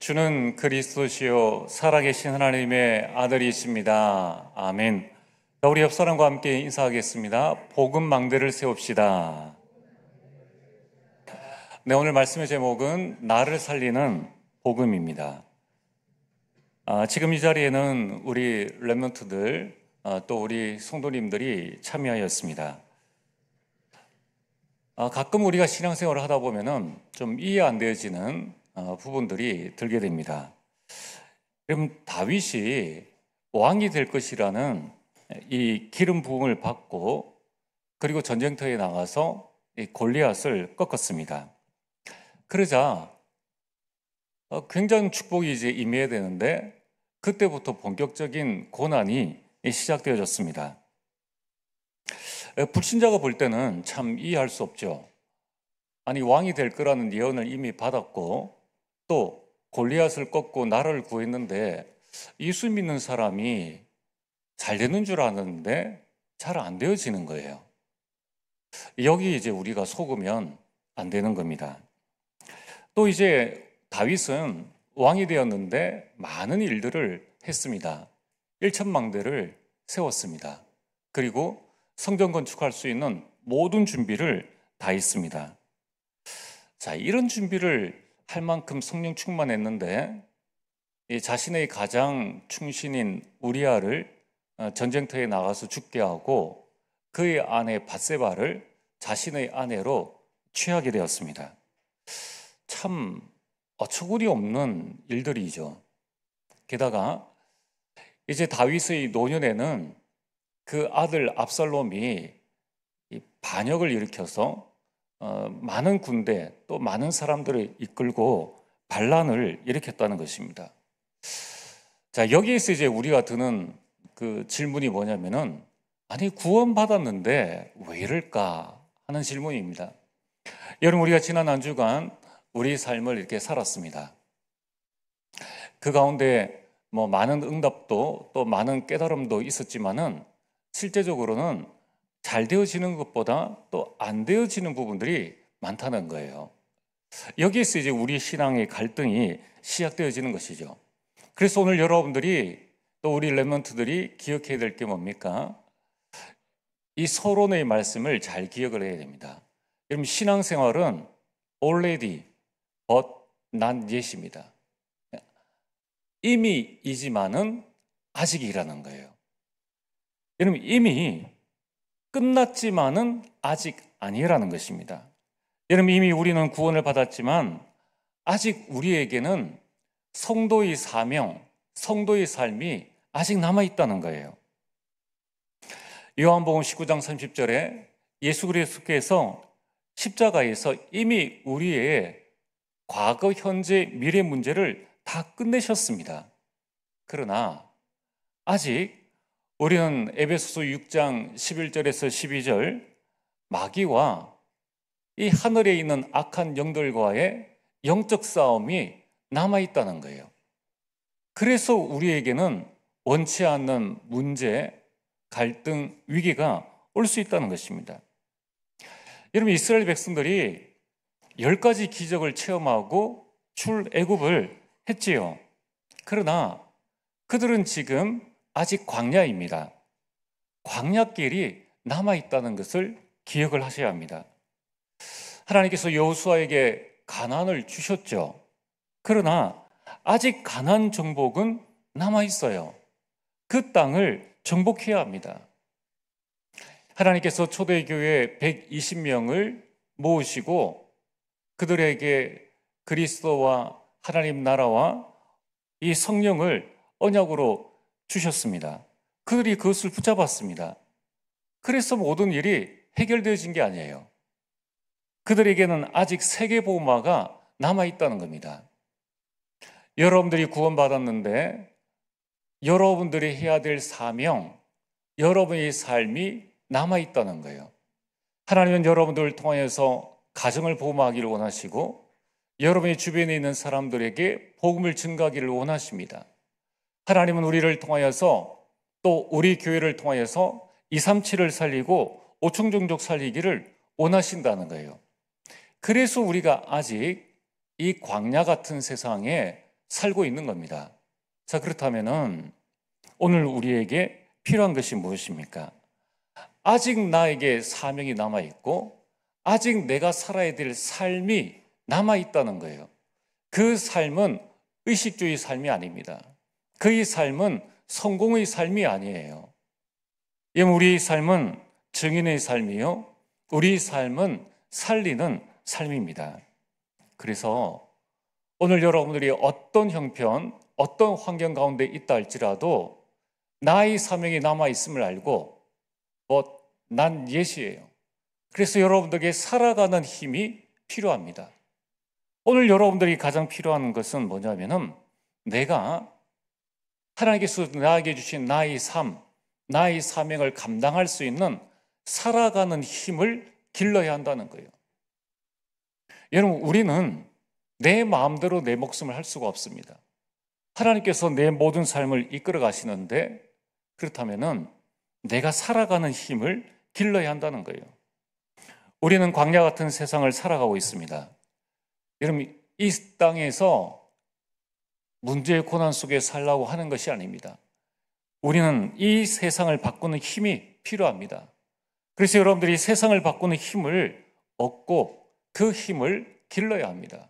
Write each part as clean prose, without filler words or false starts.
주는 그리스도시요 살아계신 하나님의 아들이십니다. 아멘. 우리 옆 사람과 함께 인사하겠습니다. 복음 망대를 세웁시다. 네, 오늘 말씀의 제목은 나를 살리는 복음입니다. 지금 이 자리에는 우리 렘넌트들 또 우리 성도님들이 참여하였습니다. 가끔 우리가 신앙생활을 하다 보면은 좀 이해 안 되어지는 부분들이 들게 됩니다. 그럼 다윗이 왕이 될 것이라는 이 기름 부음을 받고 그리고 전쟁터에 나가서 이 골리앗을 꺾었습니다. 그러자 굉장한 축복이 이제 임해야 되는데 그때부터 본격적인 고난이 시작되어졌습니다. 불신자가 볼 때는 참 이해할 수 없죠. 아니, 왕이 될 거라는 예언을 이미 받았고 또 골리앗을 꺾고 나라를 구했는데 예수 믿는 사람이 잘 되는 줄 아는데 잘 안 되어지는 거예요. 여기 이제 우리가 속으면 안 되는 겁니다. 또 이제 다윗은 왕이 되었는데 많은 일들을 했습니다. 일천망대를 세웠습니다. 그리고 성전 건축할 수 있는 모든 준비를 다 했습니다. 자, 이런 준비를 할 만큼 성령 충만했는데 자신의 가장 충신인 우리아를 전쟁터에 나가서 죽게 하고 그의 아내 밧세바를 자신의 아내로 취하게 되었습니다. 참 어처구니 없는 일들이죠. 게다가 이제 다윗의 노년에는 그 아들 압살롬이 반역을 일으켜서 많은 군대 또 많은 사람들을 이끌고 반란을 일으켰다는 것입니다. 자, 여기에서 이제 우리가 드는 그 질문이 뭐냐면은 아니, 구원받았는데 왜 이럴까 하는 질문입니다. 여러분, 우리가 지난 한 주간 우리 삶을 이렇게 살았습니다. 그 가운데 뭐 많은 응답도 또 많은 깨달음도 있었지만은 실제적으로는 잘 되어지는 것보다 또 안 되어지는 부분들이 많다는 거예요. 여기에서 이제 우리 신앙의 갈등이 시작되어지는 것이죠. 그래서 오늘 여러분들이 또 우리 렘넌트들이 기억해야 될 게 뭡니까? 이 서론의 말씀을 잘 기억을 해야 됩니다. 여러분, 신앙생활은 already but not yet입니다. 이미이지만은 아직이라는 거예요. 여러분, 이미 끝났지만은 아직 아니라는 것입니다. 여러분, 이미 우리는 구원을 받았지만 아직 우리에게는 성도의 사명, 성도의 삶이 아직 남아있다는 거예요. 요한복음 19장 30절에 예수 그리스도께서 십자가에서 이미 우리의 과거, 현재, 미래 문제를 다 끝내셨습니다. 그러나 아직 우리는 에베소서 6장 11절에서 12절 마귀와 이 하늘에 있는 악한 영들과의 영적 싸움이 남아있다는 거예요. 그래서 우리에게는 원치 않는 문제, 갈등, 위기가 올 수 있다는 것입니다. 여러분, 이스라엘 백성들이 10가지 기적을 체험하고 출애굽을 했지요. 그러나 그들은 지금 아직 광야입니다. 광야길이 남아있다는 것을 기억을 하셔야 합니다. 하나님께서 여호수아에게 가나안을 주셨죠. 그러나 아직 가나안 정복은 남아있어요. 그 땅을 정복해야 합니다. 하나님께서 초대교회 120명을 모으시고 그들에게 그리스도와 하나님 나라와 이 성령을 언약으로 주셨습니다. 그들이 그것을 붙잡았습니다. 그래서 모든 일이 해결되어진 게 아니에요. 그들에게는 아직 세계복음화가 남아있다는 겁니다. 여러분들이 구원받았는데 여러분들이 해야 될 사명, 여러분의 삶이 남아있다는 거예요. 하나님은 여러분들을 통하여서 가정을 복음화하기를 원하시고 여러분의 주변에 있는 사람들에게 복음을 증가하기를 원하십니다. 하나님은 우리를 통하여서 또 우리 교회를 통하여서 237을 살리고 오충종족 살리기를 원하신다는 거예요. 그래서 우리가 아직 이 광야 같은 세상에 살고 있는 겁니다. 자, 그렇다면은 오늘 우리에게 필요한 것이 무엇입니까? 아직 나에게 사명이 남아있고 아직 내가 살아야 될 삶이 남아있다는 거예요. 그 삶은 의식주의 삶이 아닙니다. 그의 삶은 성공의 삶이 아니에요. 우리의 삶은 증인의 삶이요, 우리의 삶은 살리는 삶입니다. 그래서 오늘 여러분들이 어떤 형편, 어떤 환경 가운데 있다 할지라도 나의 사명이 남아있음을 알고 난 예시예요. 그래서 여러분들에게 살아가는 힘이 필요합니다. 오늘 여러분들이 가장 필요한 것은 뭐냐면은 내가 하나님께서 나에게 주신 나의 삶, 나의 사명을 감당할 수 있는 살아가는 힘을 길러야 한다는 거예요. 여러분, 우리는 내 마음대로 내 목숨을 할 수가 없습니다. 하나님께서 내 모든 삶을 이끌어 가시는데 그렇다면은 내가 살아가는 힘을 길러야 한다는 거예요. 우리는 광야 같은 세상을 살아가고 있습니다. 여러분, 이 땅에서 문제의 고난 속에 살라고 하는 것이 아닙니다. 우리는 이 세상을 바꾸는 힘이 필요합니다. 그래서 여러분들이 세상을 바꾸는 힘을 얻고 그 힘을 길러야 합니다.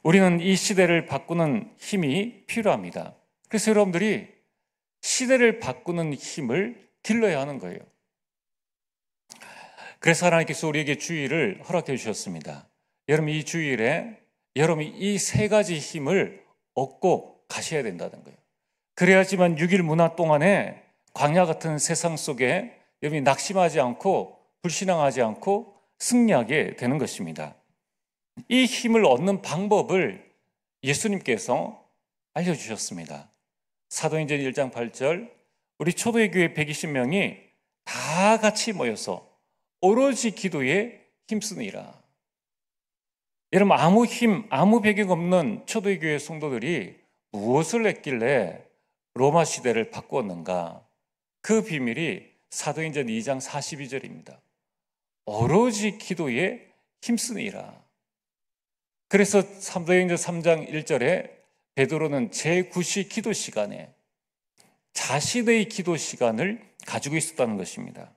우리는 이 시대를 바꾸는 힘이 필요합니다. 그래서 여러분들이 시대를 바꾸는 힘을 길러야 하는 거예요. 그래서 하나님께서 우리에게 주일을 허락해 주셨습니다. 여러분, 이 주일에 여러분이 이 세 가지 힘을 얻고 가셔야 된다는 거예요. 그래야지만 6일 문화 동안에 광야 같은 세상 속에 여러분이 낙심하지 않고 불신앙하지 않고 승리하게 되는 것입니다. 이 힘을 얻는 방법을 예수님께서 알려주셨습니다. 사도행전 1장 8절, 우리 초대의 교회 120명이 다 같이 모여서 오로지 기도에 힘쓰니라. 여러분, 아무 힘, 아무 배경 없는 초대의 교회 성도들이 무엇을 했길래 로마 시대를 바꾸었는가? 그 비밀이 사도행전 2장 42절입니다. 오로지 기도에 힘쓰니라. 그래서 사도행전 3장 1절에 베드로는 제9시 기도 시간에 자신의 기도 시간을 가지고 있었다는 것입니다.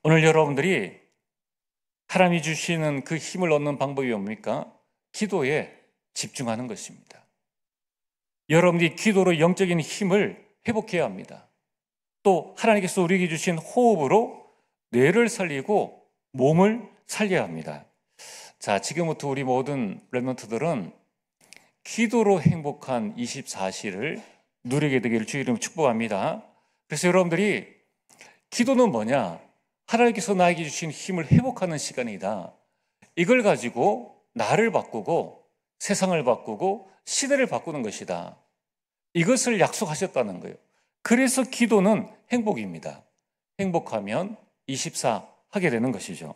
오늘 여러분들이 하나님이 주시는 그 힘을 얻는 방법이 뭡니까? 기도에 집중하는 것입니다. 여러분이 기도로 영적인 힘을 회복해야 합니다. 또 하나님께서 우리에게 주신 호흡으로 뇌를 살리고 몸을 살려야 합니다. 자, 지금부터 우리 모든 렘넌트들은 기도로 행복한 24시를 누리게 되기를 주의 이름으로 축복합니다. 그래서 여러분들이 기도는 뭐냐? 하나님께서 나에게 주신 힘을 회복하는 시간이다. 이걸 가지고 나를 바꾸고 세상을 바꾸고 시대를 바꾸는 것이다. 이것을 약속하셨다는 거예요. 그래서 기도는 행복입니다. 행복하면 24 하게 되는 것이죠.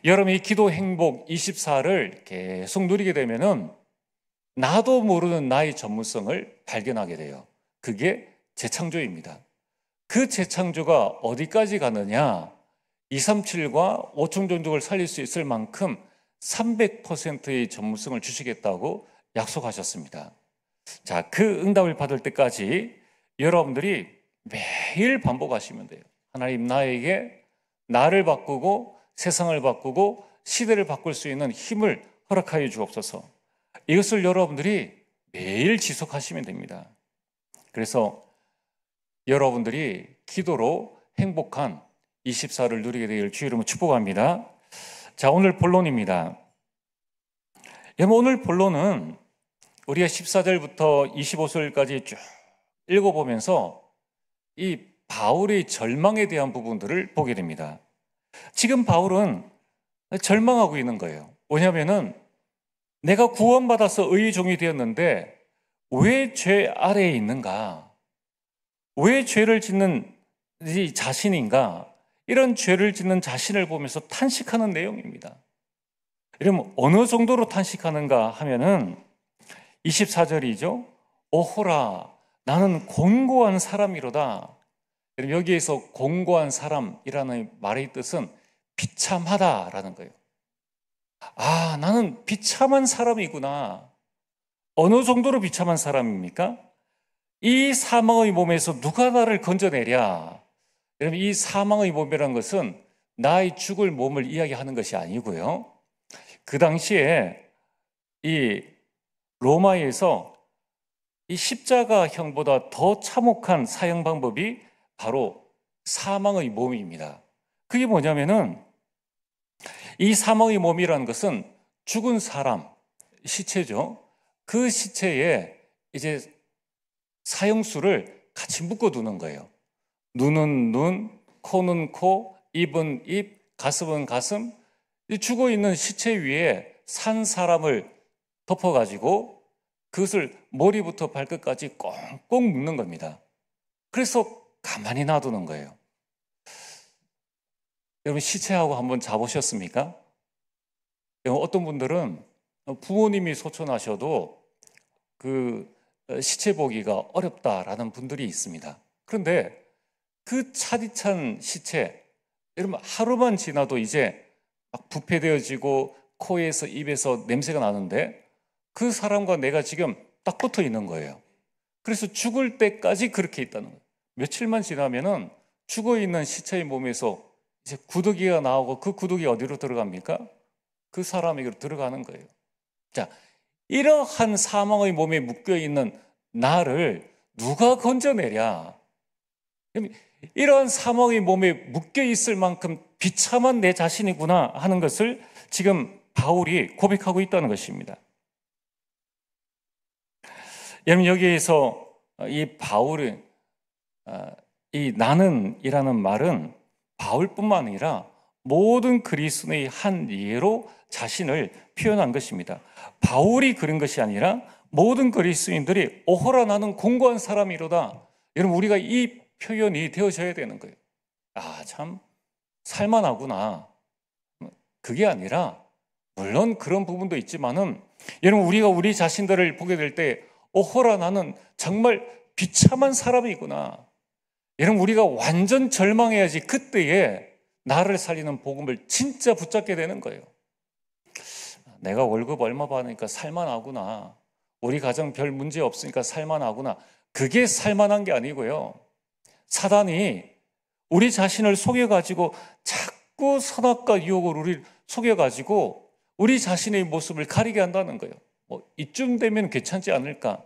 여러분이 기도 행복 24를 계속 누리게 되면은 나도 모르는 나의 전문성을 발견하게 돼요. 그게 재창조입니다. 그 재창조가 어디까지 가느냐? 237과 5천 종족을 살릴 수 있을 만큼 300%의 전문성을 주시겠다고 약속하셨습니다. 자, 그 응답을 받을 때까지 여러분들이 매일 반복하시면 돼요. 하나님, 나에게 나를 바꾸고 세상을 바꾸고 시대를 바꿀 수 있는 힘을 허락하여 주옵소서. 이것을 여러분들이 매일 지속하시면 됩니다. 그래서 여러분들이 기도로 행복한 24를 누리게 되기를 주의 이름으로 축복합니다. 자, 오늘 본론입니다. 오늘 본론은 우리가 14절부터 25절까지 쭉 읽어보면서 이 바울의 절망에 대한 부분들을 보게 됩니다. 지금 바울은 절망하고 있는 거예요. 왜냐하면 내가 구원받아서 의의 종이 되었는데 왜 죄 아래에 있는가? 왜 죄를 짓는 이 자신인가? 이런 죄를 짓는 자신을 보면서 탄식하는 내용입니다. 이러면 어느 정도로 탄식하는가 하면은 24절이죠. 오호라, 나는 곤고한 사람이로다. 여기에서 곤고한 사람이라는 말의 뜻은 비참하다라는 거예요. 아, 나는 비참한 사람이구나. 어느 정도로 비참한 사람입니까? 이 사망의 몸에서 누가 나를 건져내랴? 여러분, 이 사망의 몸이라는 것은 나의 죽을 몸을 이야기하는 것이 아니고요. 그 당시에 이 로마에서 이 십자가형보다 더 참혹한 사형 방법이 바로 사망의 몸입니다. 그게 뭐냐면은 이 사망의 몸이라는 것은 죽은 사람, 시체죠. 그 시체에 이제 사형수를 같이 묶어두는 거예요. 눈은 눈, 코는 코, 입은 입, 가슴은 가슴. 이 죽어있는 시체 위에 산 사람을 덮어가지고 그것을 머리부터 발끝까지 꽁꽁 묶는 겁니다. 그래서 가만히 놔두는 거예요. 여러분, 시체하고 한번 자보셨습니까? 어떤 분들은 부모님이 소천하셔도 그 시체 보기가 어렵다라는 분들이 있습니다. 그런데 그 차디찬 시체, 여러분, 하루만 지나도 이제 막 부패되어지고 코에서 입에서 냄새가 나는데 그 사람과 내가 지금 딱 붙어 있는 거예요. 그래서 죽을 때까지 그렇게 있다는 거예요. 며칠만 지나면은 죽어 있는 시체의 몸에서 이제 구더기가 나오고 그 구더기 어디로 들어갑니까? 그 사람에게로 들어가는 거예요. 자, 이러한 사망의 몸에 묶여 있는 나를 누가 건져내랴? 이러한 사망의 몸에 묶여 있을 만큼 비참한 내 자신이구나 하는 것을 지금 바울이 고백하고 있다는 것입니다. 여러분, 여기에서 이 바울은 이 나는이라는 말은 바울뿐만 아니라 모든 그리스도인의 한 예로 자신을 표현한 것입니다. 바울이 그런 것이 아니라 모든 그리스도인들이 오호라 나는 공고한 사람이로다. 여러분, 우리가 이 표현이 되어져야 되는 거예요. 아, 참 살만하구나. 그게 아니라 물론 그런 부분도 있지만은 여러분, 우리가 우리 자신들을 보게 될 때 오호라 나는 정말 비참한 사람이구나. 여러분, 우리가 완전 절망해야지 그때에 나를 살리는 복음을 진짜 붙잡게 되는 거예요. 내가 월급 얼마 받으니까 살만하구나. 우리 가정 별 문제 없으니까 살만하구나. 그게 살만한 게 아니고요. 사단이 우리 자신을 속여가지고 자꾸 선악과 유혹을 우리를 속여가지고 우리 자신의 모습을 가리게 한다는 거예요. 이쯤 되면 괜찮지 않을까?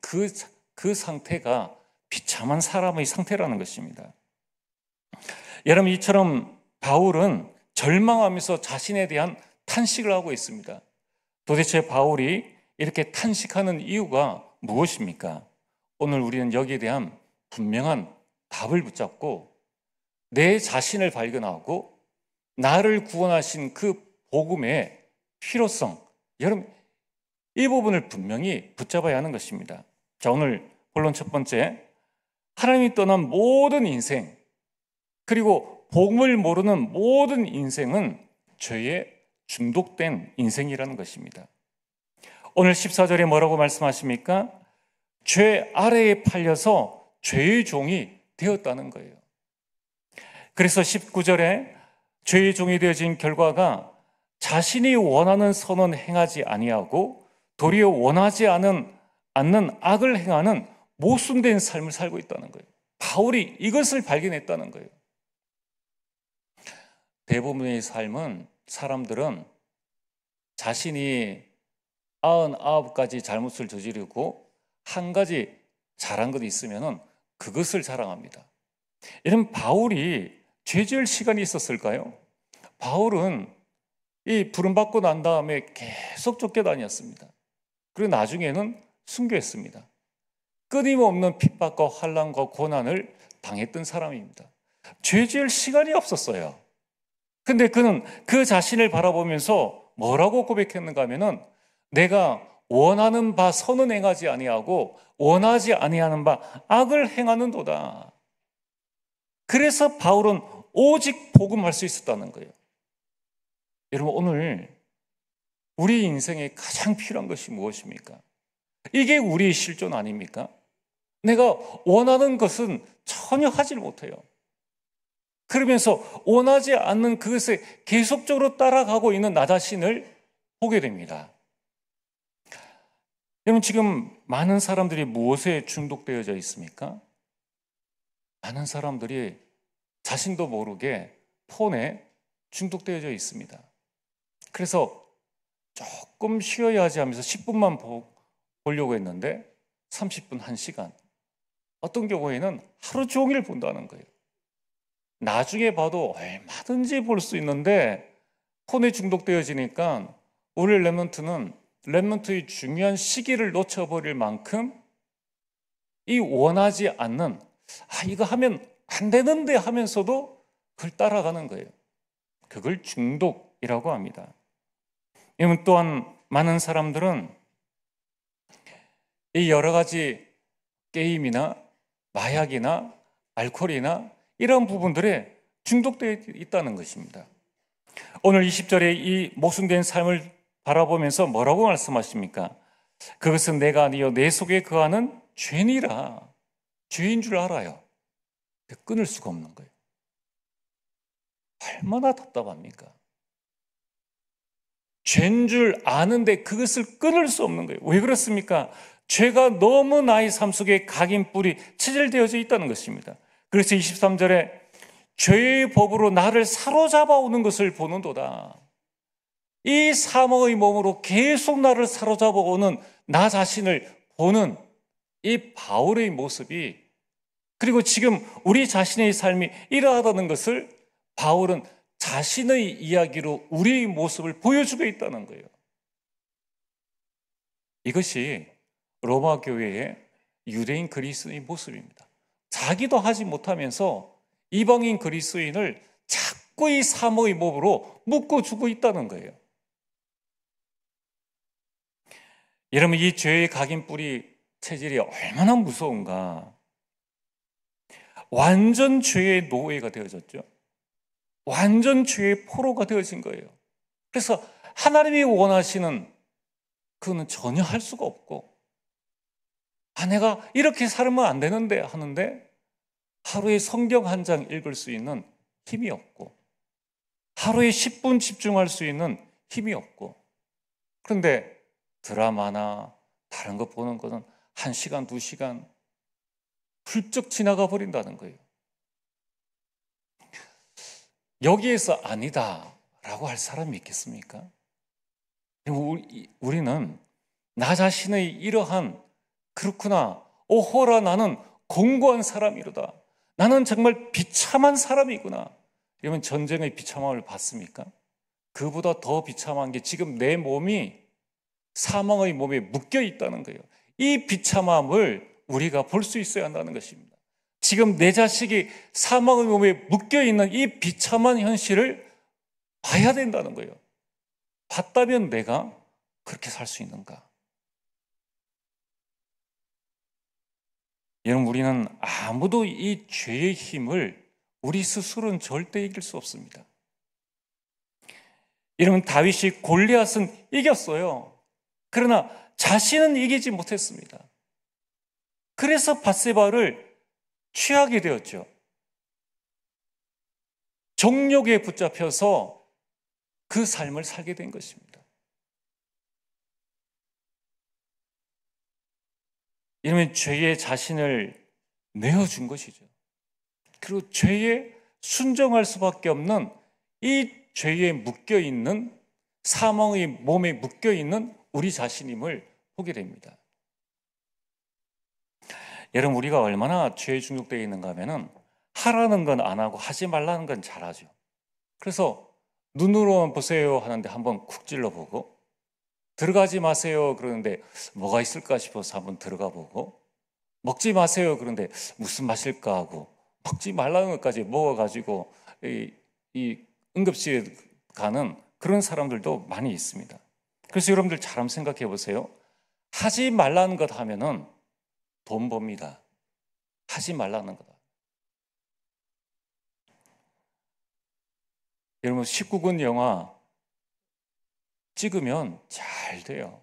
그 상태가 비참한 사람의 상태라는 것입니다. 여러분, 이처럼 바울은 절망하면서 자신에 대한 탄식을 하고 있습니다. 도대체 바울이 이렇게 탄식하는 이유가 무엇입니까? 오늘 우리는 여기에 대한 분명한 답을 붙잡고 내 자신을 발견하고 나를 구원하신 그 복음의 필요성, 여러분, 이 부분을 분명히 붙잡아야 하는 것입니다. 자, 오늘 본론 첫 번째, 하나님이 떠난 모든 인생, 그리고 복음을 모르는 모든 인생은 죄에 중독된 인생이라는 것입니다. 오늘 14절에 뭐라고 말씀하십니까? 죄 아래에 팔려서 죄의 종이 되었다는 거예요. 그래서 19절에 죄의 종이 되어진 결과가 자신이 원하는 선은 행하지 아니하고 도리어 원하지 않는 악을 행하는 모순된 삶을 살고 있다는 거예요. 바울이 이것을 발견했다는 거예요. 대부분의 삶은 사람들은 자신이 99가지 잘못을 저지르고 한 가지 잘한 것이 있으면 그것을 자랑합니다. 이런 바울이 죄 지을 시간이 있었을까요? 바울은 이 부름받고 난 다음에 계속 쫓겨다녔습니다. 그리고 나중에는 순교했습니다. 끊임없는 핍박과 환난과 고난을 당했던 사람입니다. 죄 지을 시간이 없었어요. 근데 그는 그 자신을 바라보면서 뭐라고 고백했는가 하면은 내가 원하는 바 선은 행하지 아니하고 원하지 아니하는 바 악을 행하는도다. 그래서 바울은 오직 복음할 수 있었다는 거예요. 여러분, 오늘 우리 인생에 가장 필요한 것이 무엇입니까? 이게 우리의 실존 아닙니까? 내가 원하는 것은 전혀 하질 못해요. 그러면서 원하지 않는 그것에 계속적으로 따라가고 있는 나 자신을 보게 됩니다. 여러분, 지금 많은 사람들이 무엇에 중독되어져 있습니까? 많은 사람들이 자신도 모르게 폰에 중독되어져 있습니다. 그래서 조금 쉬어야지 하면서 10분만 보려고 했는데 30분, 1시간, 어떤 경우에는 하루 종일 본다는 거예요. 나중에 봐도 얼마든지 볼 수 있는데 폰에 중독되어지니까 우리 랩런트의 중요한 시기를 놓쳐버릴 만큼 이 원하지 않는, 이거 하면 안 되는데 하면서도 그걸 따라가는 거예요. 그걸 중독이라고 합니다. 여러분, 또한 많은 사람들은 이 여러 가지 게임이나 마약이나 알코올이나 이런 부분들에 중독되어 있다는 것입니다. 오늘 20절에 이 목숨된 삶을 바라보면서 뭐라고 말씀하십니까? 그것은 내가 아니요 내 속에 거하는 죄니라. 죄인 줄 알아요. 끊을 수가 없는 거예요. 얼마나 답답합니까? 죄인 줄 아는데 그것을 끊을 수 없는 거예요. 왜 그렇습니까? 죄가 너무 나의 삶 속에 각인뿔이 체질되어져 있다는 것입니다. 그래서 23절에 죄의 법으로 나를 사로잡아 오는 것을 보는도다. 이 사망의 몸으로 계속 나를 사로잡아 오는 나 자신을 보는 이 바울의 모습이, 그리고 지금 우리 자신의 삶이 이러하다는 것을 바울은 자신의 이야기로 우리의 모습을 보여주고 있다는 거예요. 이것이 로마 교회의 유대인 그리스도인의 모습입니다. 자기도 하지 못하면서 이방인 그리스도인을 자꾸 이 사모의 몸으로 묶어주고 있다는 거예요. 여러분, 이 죄의 각인뿌리 체질이 얼마나 무서운가. 완전 죄의 노예가 되어졌죠. 완전 죄의 포로가 되어진 거예요. 그래서 하나님이 원하시는 그거는 전혀 할 수가 없고, 내가 이렇게 살면 안 되는데 하는데 하루에 성경 한 장 읽을 수 있는 힘이 없고, 하루에 10분 집중할 수 있는 힘이 없고, 그런데 드라마나 다른 거 보는 거는 1시간, 2시간 훌쩍 지나가 버린다는 거예요. 여기에서 아니다라고 할 사람이 있겠습니까? 우리는 나 자신의 이러한, 그렇구나, 오호라, 나는 공고한 사람이로다, 나는 정말 비참한 사람이구나. 이러면 전쟁의 비참함을 봤습니까? 그보다 더 비참한 게 지금 내 몸이 사망의 몸에 묶여 있다는 거예요. 이 비참함을 우리가 볼 수 있어야 한다는 것입니다. 지금 내 자식이 사망의 몸에 묶여 있는 이 비참한 현실을 봐야 된다는 거예요. 봤다면 내가 그렇게 살 수 있는가? 여러분, 우리는 아무도 이 죄의 힘을 우리 스스로는 절대 이길 수 없습니다. 여러분, 다윗이 골리앗은 이겼어요. 그러나 자신은 이기지 못했습니다. 그래서 밧세바를 취하게 되었죠. 정욕에 붙잡혀서 그 삶을 살게 된 것입니다. 이러면 죄에 자신을 내어준 것이죠. 그리고 죄에 순종할 수밖에 없는 이 죄에 묶여있는, 사망의 몸에 묶여있는 우리 자신임을 보게 됩니다. 여러분, 우리가 얼마나 죄에 중독되어 있는가 하면은 하라는 건 안 하고 하지 말라는 건 잘하죠. 그래서 눈으로만 보세요 하는데 한번 쿡 찔러보고, 들어가지 마세요 그러는데 뭐가 있을까 싶어서 한번 들어가 보고, 먹지 마세요 그런데 무슨 맛일까 하고 먹지 말라는 것까지 먹어가지고 이 응급실에 가는 그런 사람들도 많이 있습니다. 그래서 여러분들 잘 한번 생각해 보세요. 하지 말라는 것 하면은 돈 법니다. 하지 말라는 거다. 여러분, 19금 영화 찍으면 잘 돼요.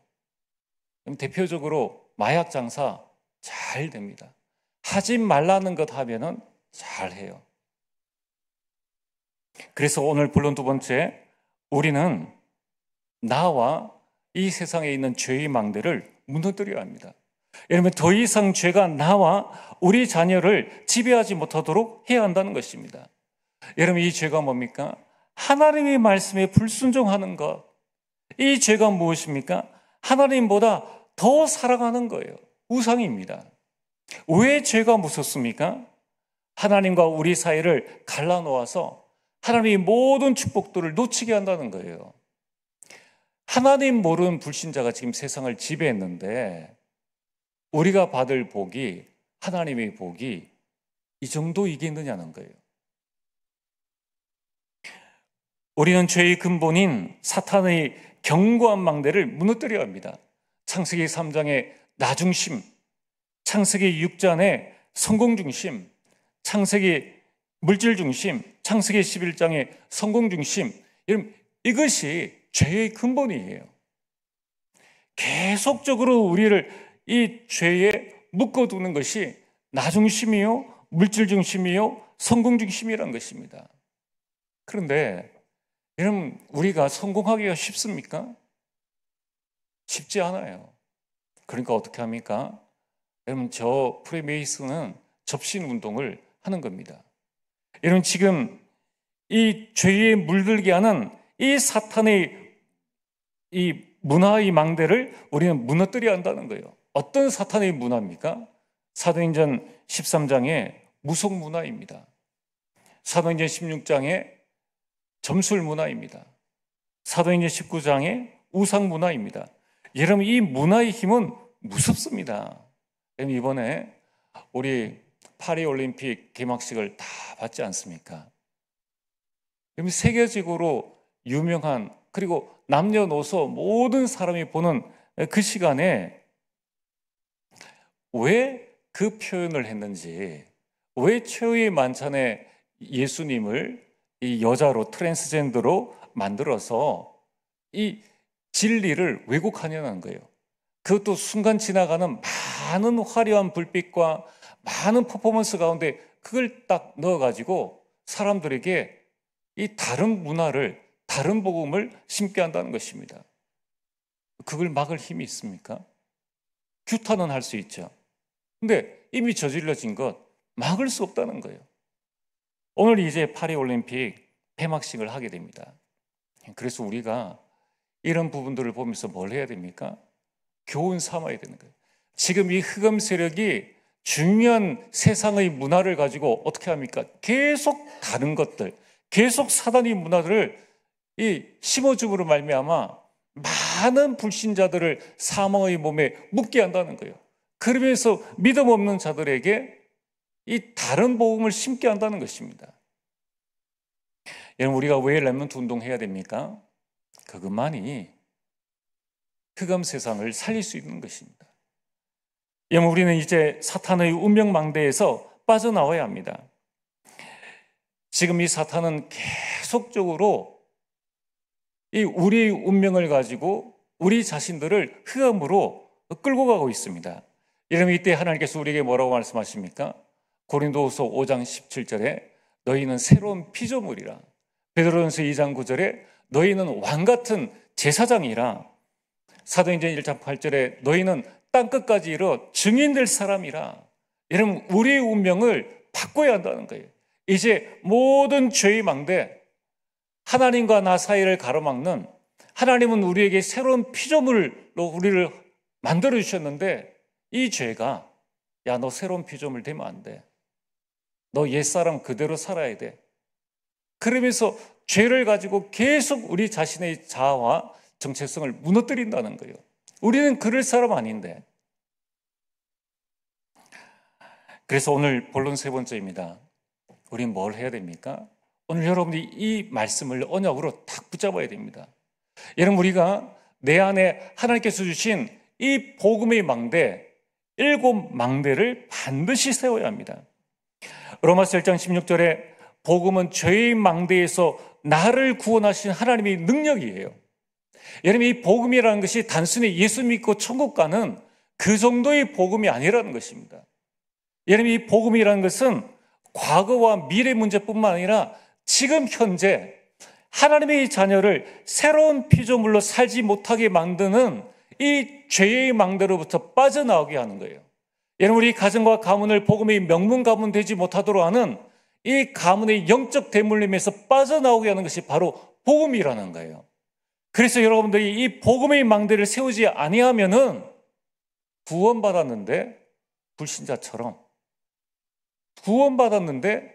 대표적으로 마약 장사 잘 됩니다. 하지 말라는 것 하면은 잘 해요. 그래서 오늘 본론 두 번째, 우리는 나와 이 세상에 있는 죄의 망대를 무너뜨려야 합니다. 여러분, 더 이상 죄가 나와 우리 자녀를 지배하지 못하도록 해야 한다는 것입니다. 여러분, 이 죄가 뭡니까? 하나님의 말씀에 불순종하는 것. 이 죄가 무엇입니까? 하나님보다 더 사랑하는 거예요. 우상입니다. 왜 죄가 무섭습니까? 하나님과 우리 사이를 갈라놓아서 하나님의 모든 축복들을 놓치게 한다는 거예요. 하나님 모르는 불신자가 지금 세상을 지배했는데 우리가 받을 복이, 하나님의 복이 이 정도이겠느냐는 거예요. 우리는 죄의 근본인 사탄의 견고한 망대를 무너뜨려야 합니다. 창세기 3장의 나중심, 창세기 6장의 성공중심, 창세기 물질중심, 창세기 11장의 성공중심, 여러분, 이것이 죄의 근본이에요. 계속적으로 우리를 이 죄에 묶어두는 것이 나중심이요, 물질중심이요, 성공중심이라는 것입니다. 그런데 여러분, 우리가 성공하기가 쉽습니까? 쉽지 않아요. 그러니까 어떻게 합니까? 여러분, 저 프리메이슨은 접신 운동을 하는 겁니다. 여러분, 지금 이 죄에 물들게 하는 이 사탄의 이 문화의 망대를 우리는 무너뜨려야 한다는 거예요. 어떤 사탄의 문화입니까? 사도행전 13장의 무속 문화입니다. 사도행전 16장의 점술 문화입니다. 사도행전 19장의 우상 문화입니다. 여러분, 이 문화의 힘은 무섭습니다. 여러분, 이번에 우리 파리 올림픽 개막식을 다 봤지 않습니까? 여러분, 세계적으로 유명한, 그리고 남녀노소 모든 사람이 보는 그 시간에 왜 그 표현을 했는지, 왜 최후의 만찬에 예수님을 이 여자로, 트랜스젠더로 만들어서 이 진리를 왜곡하냐는 거예요. 그것도 순간 지나가는 많은 화려한 불빛과 많은 퍼포먼스 가운데 그걸 딱 넣어가지고 사람들에게 이 다른 문화를, 다른 복음을 심게 한다는 것입니다. 그걸 막을 힘이 있습니까? 규탄은 할 수 있죠. 근데 이미 저질러진 것 막을 수 없다는 거예요. 오늘 이제 파리올림픽 폐막식을 하게 됩니다. 그래서 우리가 이런 부분들을 보면서 뭘 해야 됩니까? 교훈 삼아야 되는 거예요. 지금 이 흑암 세력이 중요한 세상의 문화를 가지고 어떻게 합니까? 계속 다른 것들, 계속 사단의 문화들을 이 심어줌으로 말미암아 많은 불신자들을 사망의 몸에 묻게 한다는 거예요. 그러면서 믿음 없는 자들에게 이 다른 복음을 심게 한다는 것입니다. 여러분, 우리가 왜 렘넌트 운동해야 됩니까? 그것만이 흑암 세상을 살릴 수 있는 것입니다. 여러분, 우리는 이제 사탄의 운명망대에서 빠져나와야 합니다. 지금 이 사탄은 계속적으로 이 우리의 운명을 가지고 우리 자신들을 흑암으로 끌고 가고 있습니다. 여러분, 이때 하나님께서 우리에게 뭐라고 말씀하십니까? 고린도후서 5장 17절에 너희는 새로운 피조물이라, 베드로전서 2장 9절에 너희는 왕같은 제사장이라, 사도행전 1장 8절에 너희는 땅끝까지 이르러 증인될 사람이라. 여러분, 우리의 운명을 바꿔야 한다는 거예요. 이제 모든 죄의 망대, 하나님과 나 사이를 가로막는, 하나님은 우리에게 새로운 피조물로 우리를 만들어 주셨는데 이 죄가, 야, 너 새로운 피조물 되면 안 돼. 너 옛사람 그대로 살아야 돼. 그러면서 죄를 가지고 계속 우리 자신의 자아와 정체성을 무너뜨린다는 거예요. 우리는 그럴 사람 아닌데. 그래서 오늘 본론 세 번째입니다. 우리는 뭘 해야 됩니까? 오늘 여러분이 이 말씀을 언약으로 딱 붙잡아야 됩니다. 여러분, 우리가 내 안에 하나님께서 주신 이 복음의 망대, 7망대를 반드시 세워야 합니다. 로마서 1장 16절에 복음은 죄의 망대에서 나를 구원하신 하나님의 능력이에요. 여러분, 이 복음이라는 것이 단순히 예수 믿고 천국 가는 그 정도의 복음이 아니라는 것입니다. 여러분, 이 복음이라는 것은 과거와 미래 문제뿐만 아니라 지금 현재 하나님의 자녀를 새로운 피조물로 살지 못하게 만드는 이 죄의 망대로부터 빠져나오게 하는 거예요. 여러분, 우리 가정과 가문을 복음의 명문 가문 되지 못하도록 하는 이 가문의 영적 대물림에서 빠져나오게 하는 것이 바로 복음이라는 거예요. 그래서 여러분들이 이 복음의 망대를 세우지 아니하면은 구원받았는데 불신자처럼, 구원받았는데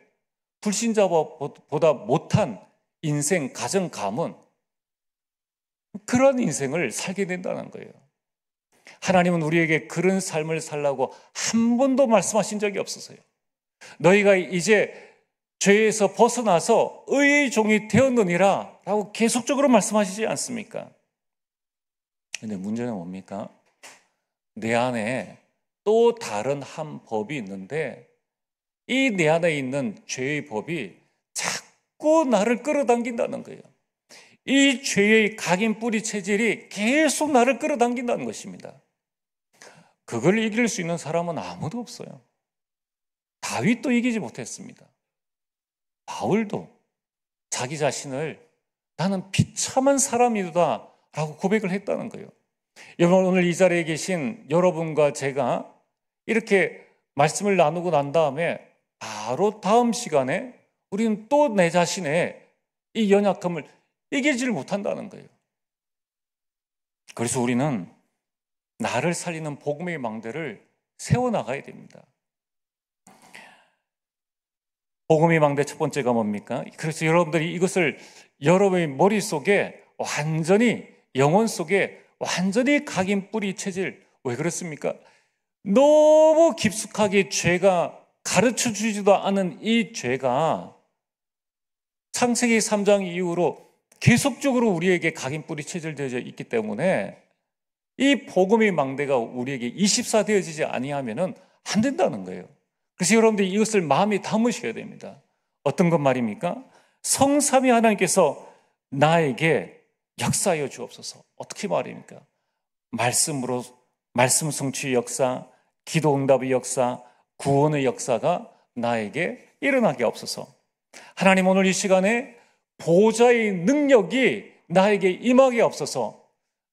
불신자보다 못한 인생, 가정, 가문, 그런 인생을 살게 된다는 거예요. 하나님은 우리에게 그런 삶을 살라고 한 번도 말씀하신 적이 없었어요. 너희가 이제 죄에서 벗어나서 의의 종이 되었느니라 라고 계속적으로 말씀하시지 않습니까? 근데 문제는 뭡니까? 내 안에 또 다른 한 법이 있는데 이 내 안에 있는 죄의 법이 자꾸 나를 끌어당긴다는 거예요. 이 죄의 각인 뿌리 체질이 계속 나를 끌어당긴다는 것입니다. 그걸 이길 수 있는 사람은 아무도 없어요. 다윗도 이기지 못했습니다. 바울도 자기 자신을 나는 비참한 사람이다 라고 고백을 했다는 거예요. 여러분, 오늘 이 자리에 계신 여러분과 제가 이렇게 말씀을 나누고 난 다음에 바로 다음 시간에 우리는 또 내 자신의 이 연약함을 이기지를 못한다는 거예요. 그래서 우리는 나를 살리는 복음의 망대를 세워나가야 됩니다. 복음의 망대 첫 번째가 뭡니까? 그래서 여러분들이 이것을 여러분의 머릿속에 완전히, 영혼 속에 완전히 각인 뿌리 체질, 왜 그렇습니까? 너무 깊숙하게 죄가 가르쳐 주지도 않은 이 죄가 창세기 3장 이후로 계속적으로 우리에게 각인 뿌리 체질되어 있기 때문에 이 복음의 망대가 우리에게 24 되어지지 아니하면은 안 된다는 거예요. 그래서 여러분들이 이것을 마음에 담으셔야 됩니다. 어떤 것 말입니까? 성삼위 하나님께서 나에게 역사하여 주옵소서. 어떻게 말입니까? 말씀으로, 말씀 성취의 역사, 기도 응답의 역사, 구원의 역사가 나에게 일어나게 없어서. 하나님, 오늘 이 시간에 보좌의 능력이 나에게 임하게 없어서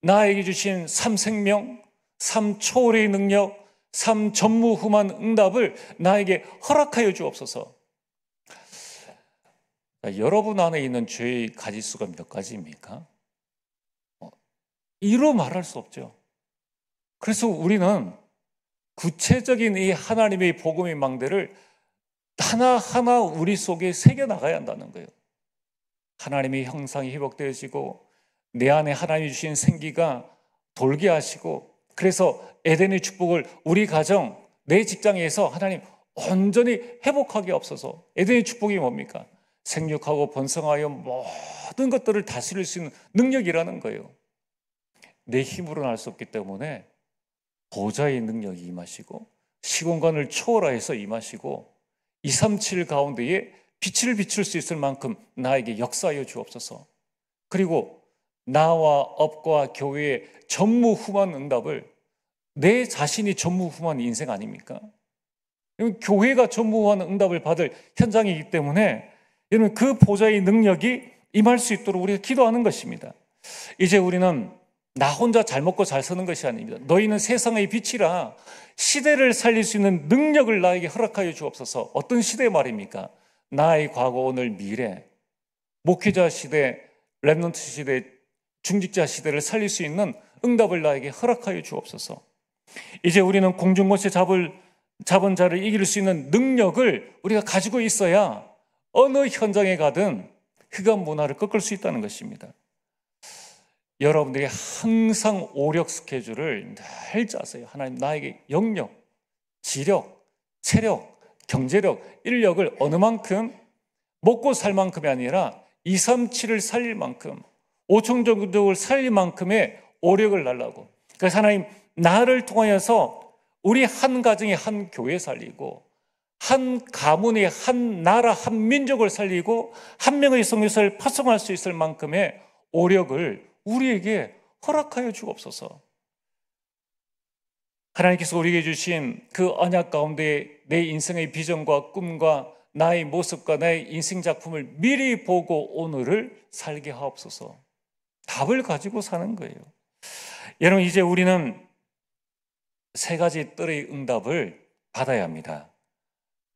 나에게 주신 삼생명, 삼초월의 능력, 삼전무후무한 응답을 나에게 허락하여 주옵소서. 여러분 안에 있는 죄의 가지수가 몇 가지입니까? 이로 말할 수 없죠. 그래서 우리는 구체적인 이 하나님의 복음의 망대를 하나하나 우리 속에 새겨나가야 한다는 거예요. 하나님의 형상이 회복되어지고 내 안에 하나님이 주신 생기가 돌게 하시고, 그래서 에덴의 축복을 우리 가정, 내 직장에서 하나님 온전히 회복하게 없어서. 에덴의 축복이 뭡니까? 생육하고 번성하여 모든 것들을 다스릴 수 있는 능력이라는 거예요. 내 힘으로는 할 수 없기 때문에 보좌의 능력이 임하시고 시공간을 초월하여서 임하시고 237 가운데에 빛을 비출 수 있을 만큼 나에게 역사하여 주옵소서. 그리고 나와 업과 교회의 전무후무한 응답을, 내 자신이 전무후무한 인생 아닙니까? 교회가 전무후무한 응답을 받을 현장이기 때문에 여러분, 그 보좌의 능력이 임할 수 있도록 우리가 기도하는 것입니다. 이제 우리는 나 혼자 잘 먹고 잘 사는 것이 아닙니다. 너희는 세상의 빛이라 시대를 살릴 수 있는 능력을 나에게 허락하여 주옵소서. 어떤 시대 말입니까? 나의 과거, 오늘, 미래, 목회자 시대, 렘넌트 시대, 중직자 시대를 살릴 수 있는 응답을 나에게 허락하여 주옵소서. 이제 우리는 공중못에 잡은 자를 이길 수 있는 능력을 우리가 가지고 있어야 어느 현장에 가든 흑암 문화를 꺾을 수 있다는 것입니다. 여러분들이 항상 오력 스케줄을 늘 짜세요. 하나님, 나에게 영력, 지력, 체력, 경제력, 인력을 어느 만큼, 먹고 살 만큼이 아니라 237을 살릴 만큼, 5천 정도를 살릴 만큼의 오력을 달라고. 그래서 하나님, 나를 통하여서 우리 한 가정의 한 교회 살리고, 한 가문의 한 나라, 한 민족을 살리고, 한 명의 선교사를 파송할 수 있을 만큼의 오력을 우리에게 허락하여 주옵소서. 하나님께서 우리에게 주신 그 언약 가운데 내 인생의 비전과 꿈과 나의 모습과 나의 인생 작품을 미리 보고 오늘을 살게 하옵소서. 답을 가지고 사는 거예요. 여러분, 이제 우리는 세 가지 뜰의 응답을 받아야 합니다.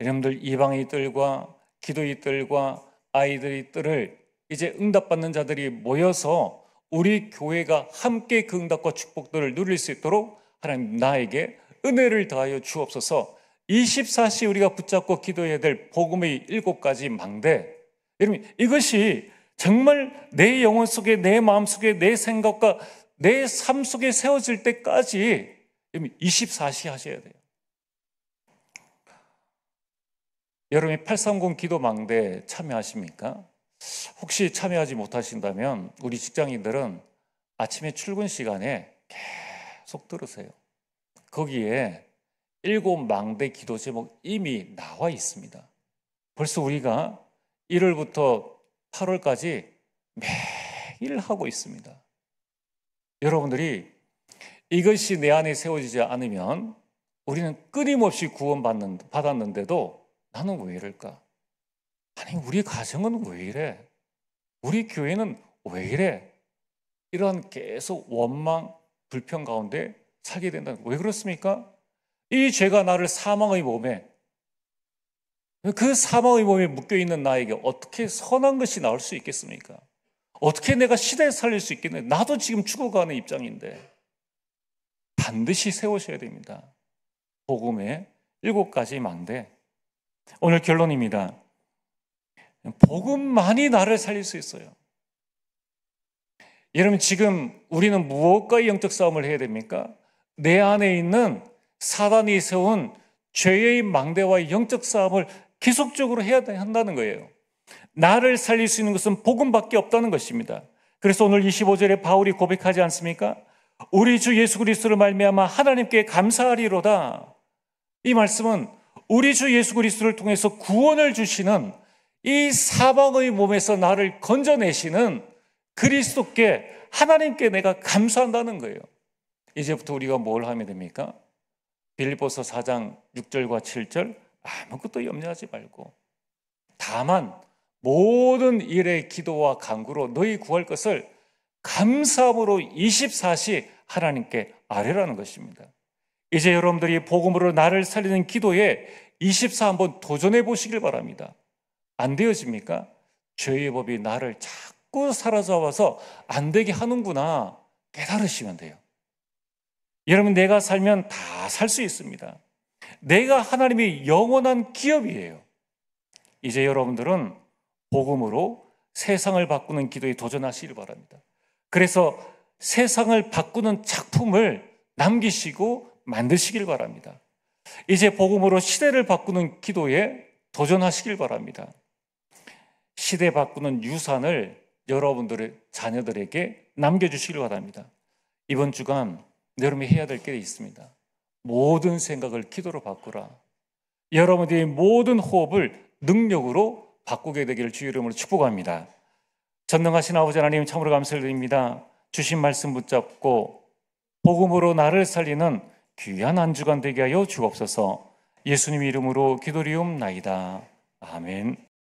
여러분들, 이방의 뜰과 기도의 뜰과 아이들의 뜰을 이제 응답받는 자들이 모여서 우리 교회가 함께 그 응답과 축복들을 누릴 수 있도록 하나님 나에게 은혜를 더하여 주옵소서. 24시 우리가 붙잡고 기도해야 될 복음의 7가지 망대, 여러분, 이것이 정말 내 영혼 속에, 내 마음 속에, 내 생각과 내 삶 속에 세워질 때까지 24시 하셔야 돼요. 여러분이 830 기도 망대 참여하십니까? 혹시 참여하지 못하신다면 우리 직장인들은 아침에 출근 시간에 계속 들으세요. 거기에 7망대 기도 제목 이미 나와 있습니다. 벌써 우리가 1월부터 8월까지 매일 하고 있습니다. 여러분들이 이것이 내 안에 세워지지 않으면 우리는 끊임없이 받았는데도 나는 왜 이럴까? 아니, 우리 가정은 왜 이래? 우리 교회는 왜 이래? 이런 계속 원망, 불평 가운데 살게 된다는, 왜 그렇습니까? 이 죄가 나를 사망의 몸에, 그 사망의 몸에 묶여있는 나에게 어떻게 선한 것이 나올 수 있겠습니까? 어떻게 내가 시대에 살릴 수 있겠네? 나도 지금 죽어가는 입장인데. 반드시 세우셔야 됩니다. 복음의 7가지 망대. 오늘 결론입니다. 복음만이 나를 살릴 수 있어요. 여러분, 지금 우리는 무엇과의 영적 싸움을 해야 됩니까? 내 안에 있는 사단이 세운 죄의 망대와의 영적 싸움을 계속적으로 해야 한다는 거예요. 나를 살릴 수 있는 것은 복음밖에 없다는 것입니다. 그래서 오늘 25절에 바울이 고백하지 않습니까? 우리 주 예수 그리스도를 말미암아 하나님께 감사하리로다. 이 말씀은 우리 주 예수 그리스도를 통해서 구원을 주시는, 이 사망의 몸에서 나를 건져내시는 그리스도께, 하나님께 내가 감사한다는 거예요. 이제부터 우리가 뭘 하면 됩니까? 빌립보서 4장 6절과 7절 아무것도 염려하지 말고 다만 모든 일의 기도와 간구로 너희 구할 것을 감사함으로 24시 하나님께 아뢰라는 것입니다. 이제 여러분들이 복음으로 나를 살리는 기도에 24 한번 도전해 보시길 바랍니다. 안 되어집니까? 죄의 법이 나를 자꾸 사로잡아서 안 되게 하는구나 깨달으시면 돼요. 여러분, 내가 살면 다 살 수 있습니다. 내가 하나님의 영원한 기업이에요. 이제 여러분들은 복음으로 세상을 바꾸는 기도에 도전하시길 바랍니다. 그래서 세상을 바꾸는 작품을 남기시고 만드시길 바랍니다. 이제 복음으로 시대를 바꾸는 기도에 도전하시길 바랍니다. 시대 바꾸는 유산을 여러분들의 자녀들에게 남겨주시길 바랍니다. 이번 주간 여러분이 해야 될 게 있습니다. 모든 생각을 기도로 바꾸라. 여러분들의 모든 호흡을 능력으로 바꾸게 되기를 주의 이름으로 축복합니다. 전능하신 아버지 하나님, 참으로 감사드립니다. 주신 말씀 붙잡고 복음으로 나를 살리는 귀한 한 주간 되게 하여 주옵소서. 예수님 이름으로 기도리옵나이다. 아멘.